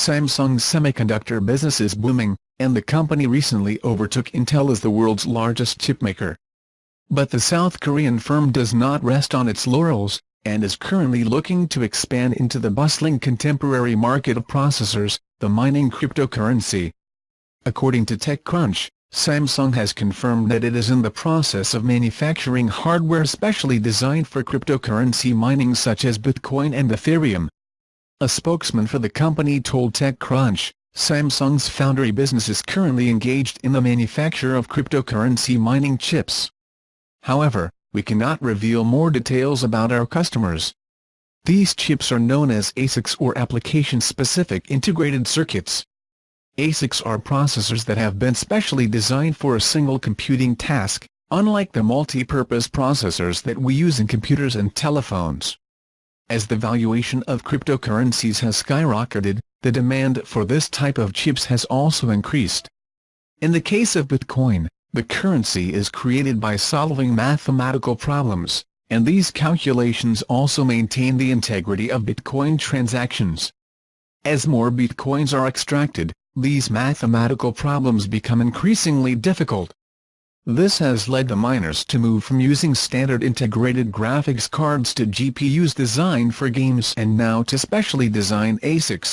Samsung's semiconductor business is booming, and the company recently overtook Intel as the world's largest chipmaker. But the South Korean firm does not rest on its laurels, and is currently looking to expand into the bustling contemporary market of processors, the mining cryptocurrency. According to TechCrunch, Samsung has confirmed that it is in the process of manufacturing hardware specially designed for cryptocurrency mining such as Bitcoin and Ethereum. A spokesman for the company told TechCrunch, Samsung's foundry business is currently engaged in the manufacture of cryptocurrency mining chips. However, we cannot reveal more details about our customers. These chips are known as ASICs or application-specific integrated circuits. ASICs are processors that have been specially designed for a single computing task, unlike the multipurpose processors that we use in computers and telephones. As the valuation of cryptocurrencies has skyrocketed, the demand for this type of chips has also increased. In the case of Bitcoin, the currency is created by solving mathematical problems, and these calculations also maintain the integrity of Bitcoin transactions. As more Bitcoins are extracted, these mathematical problems become increasingly difficult. This has led the miners to move from using standard integrated graphics cards to GPUs designed for games and now to specially designed ASICs,